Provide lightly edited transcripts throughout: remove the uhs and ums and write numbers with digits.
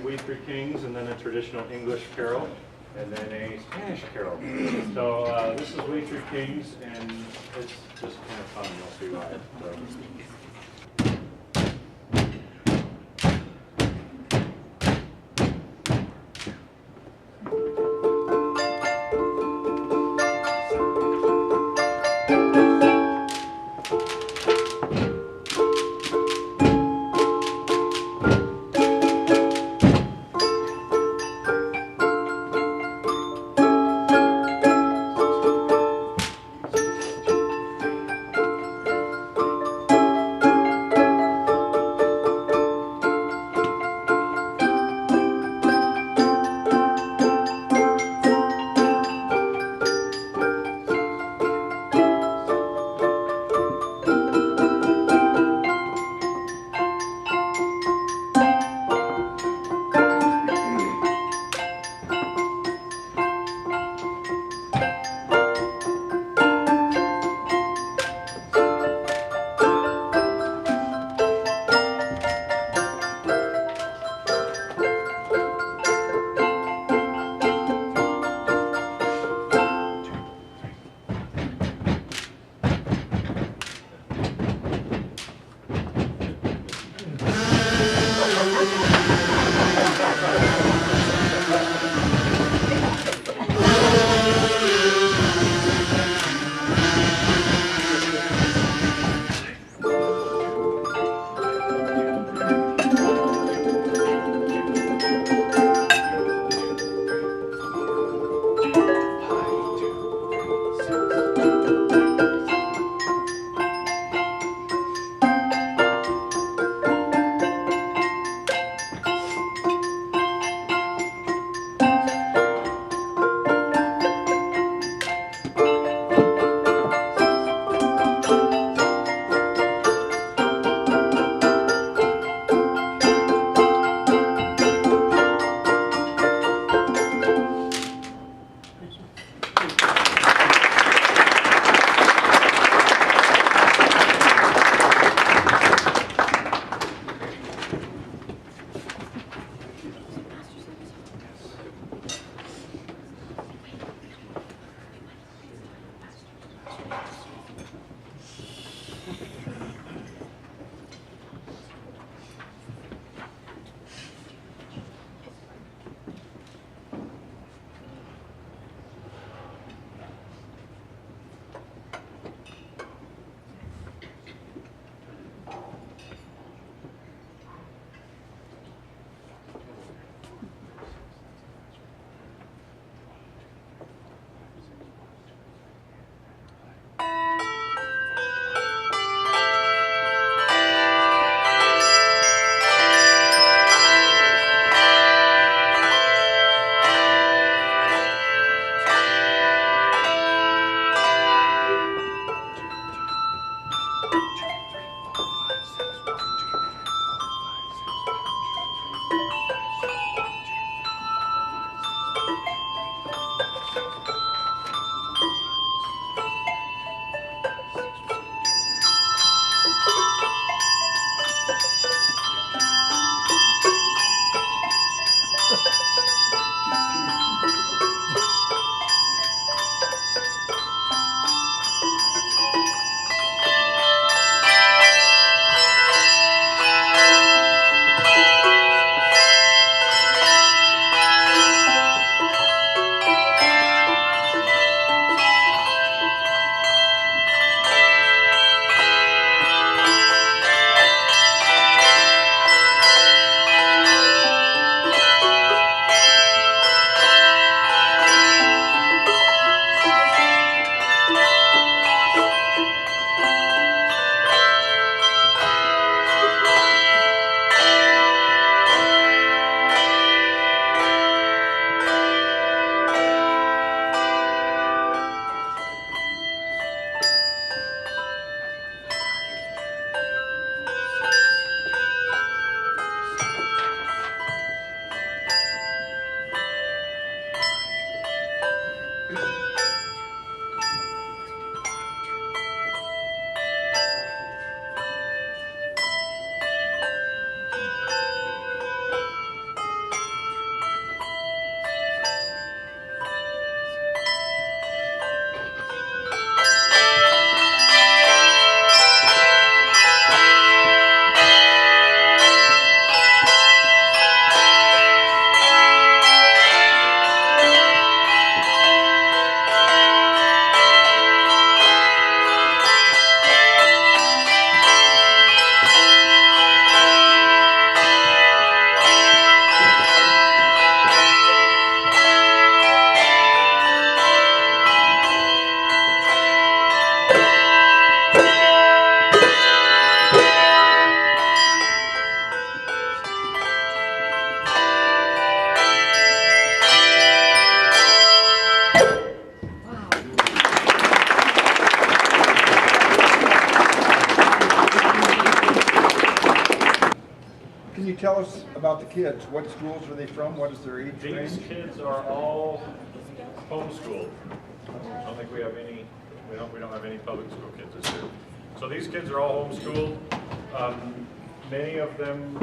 We Three Kings, and then a traditional English carol, and then a Spanish carol. So this is We Three Kings, and it's just kind of fun. You'll see why. So. tell us about the kids? What schools are they from? What is their age range? These kids are all homeschooled. I don't think we have any. We don't have any public school kids this year. So these kids are all homeschooled. Many of them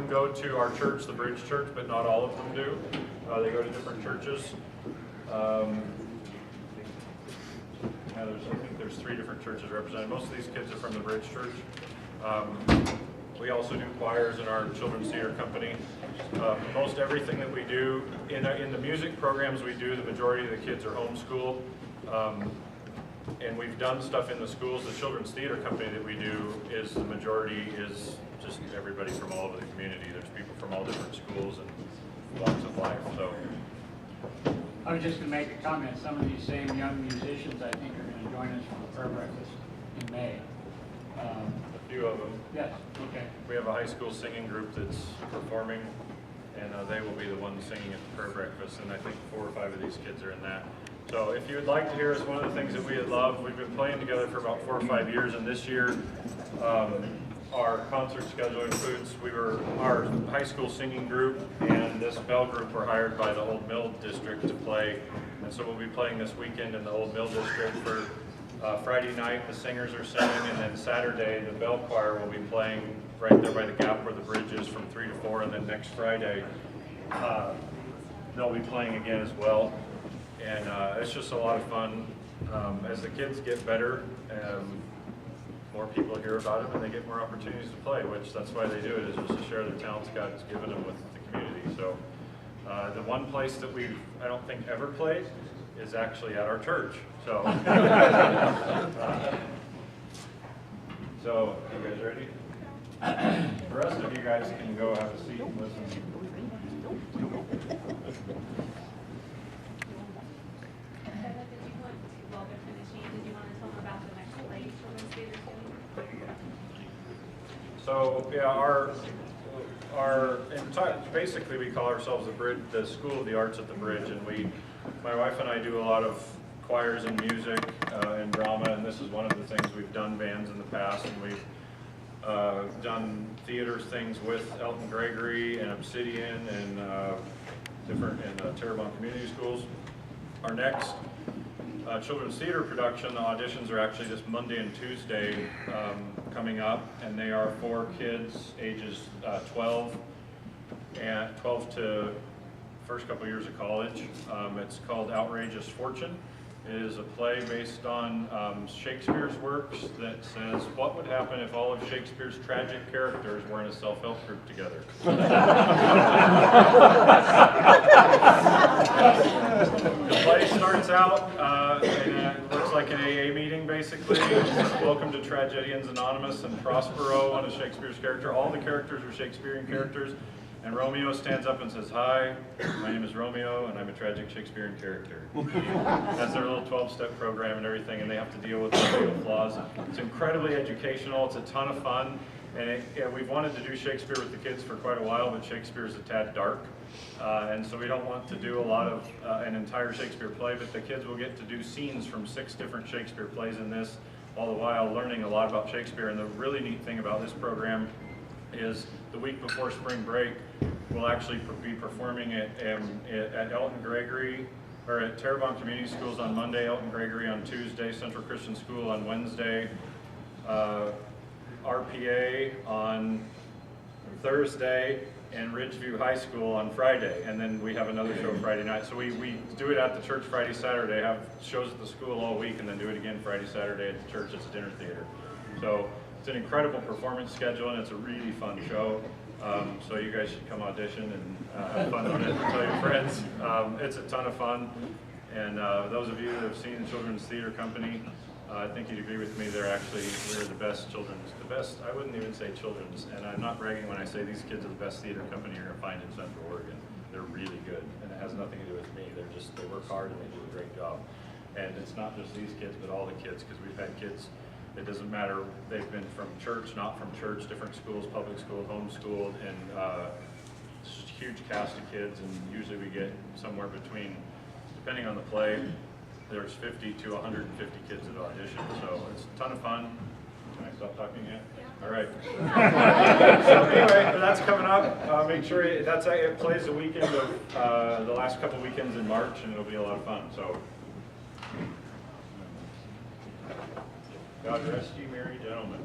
go to our church, the Bridge Church, but not all of them do. They go to different churches. I think there's 3 different churches represented. Most of these kids are from the Bridge Church. We also do choirs in our children's theater company. Most everything that we do in the music programs we do, the majority of the kids are homeschooled. And we've done stuff in the schools. The children's theater company that we do is the majority is just everybody from all over the community. There's people from all different schools and walks of life. So I was just going to make a comment. Some of these same young musicians, I think, are going to join us for the prayer breakfast in May. A few of them. Yes. Okay. We have a high school singing group that's performing, and they will be the ones singing at the prayer breakfast. And I think 4 or 5 of these kids are in that. So if you would like to hear us, one of the things that we love, we've been playing together for about 4 or 5 years, and this year our concert schedule includes, our high school singing group and this bell group were hired by the Old Mill District to play. And so we'll be playing this weekend in the Old Mill District for Friday night, the singers are singing, and then Saturday, the bell choir will be playing right there by the gap where the bridge is from 3 to 4, and then next Friday they'll be playing again as well. And it's just a lot of fun. As the kids get better, more people hear about them and they get more opportunities to play, which that's why they do it, is just to share the talents God's given them with the community. So the one place that I don't think ever played is actually at our church. So, so you guys ready? The rest of you guys can go have a seat and listen. So yeah, basically we call ourselves the School of the Arts at the Bridge, and my wife and I do a lot of choirs and music and drama, and this is one of the things we've done bands in the past, and we've done theater things with Elton Gregory and Obsidian and Terrebonne Community Schools. Our next children's theater production, the auditions are actually this Monday and Tuesday coming up, and they are for kids ages 12 to first couple years of college. It's called Outrageous Fortune. It is a play based on Shakespeare's works that says, what would happen if all of Shakespeare's tragic characters were in a self-help group together? The play starts out and looks like an AA meeting, basically. Welcome to Tragedians Anonymous, and Prospero, one of Shakespeare's characters. All the characters are Shakespearean characters. And Romeo stands up and says, "Hi, my name is Romeo, and I'm a tragic Shakespearean character." That's their little 12-step program and everything, and they have to deal with the legal flaws. It's incredibly educational. It's a ton of fun. And we've wanted to do Shakespeare with the kids for quite a while, but Shakespeare's a tad dark. And so we don't want to do a lot of an entire Shakespeare play, but the kids will get to do scenes from 6 different Shakespeare plays in this, all the while learning a lot about Shakespeare. And the really neat thing about this program is the week before spring break, we'll actually be performing at Elton Gregory, or at Terrebonne Community Schools on Monday, Elton Gregory on Tuesday, Central Christian School on Wednesday, RPA on Thursday, and Ridgeview High School on Friday. And then we have another show Friday night. So we do it at the church Friday, Saturday, have shows at the school all week, and then do it again Friday, Saturday at the church. It's a dinner theater. So it's an incredible performance schedule, and it's a really fun show. So you guys should come audition and have fun with it and tell your friends. It's a ton of fun. And those of you that have seen the Children's Theater Company, I think you'd agree with me, we're the best I wouldn't even say children's, and I'm not bragging when I say these kids are the best theater company you're going to find in Central Oregon. They're really good, and it has nothing to do with me. They work hard and they do a great job. And it's not just these kids, but all the kids, because we've had kids, it doesn't matter, they've been from church, not from church, different schools, public school, homeschooled, and just a huge cast of kids, and usually we get somewhere between, depending on the play, there's 50 to 150 kids that audition, so it's a ton of fun. Can I Stop talking yet? All right. So anyway, that's coming up. Make sure it plays the weekend of the last couple weekends in March, and it'll be a lot of fun. So, God rest you, merry gentlemen.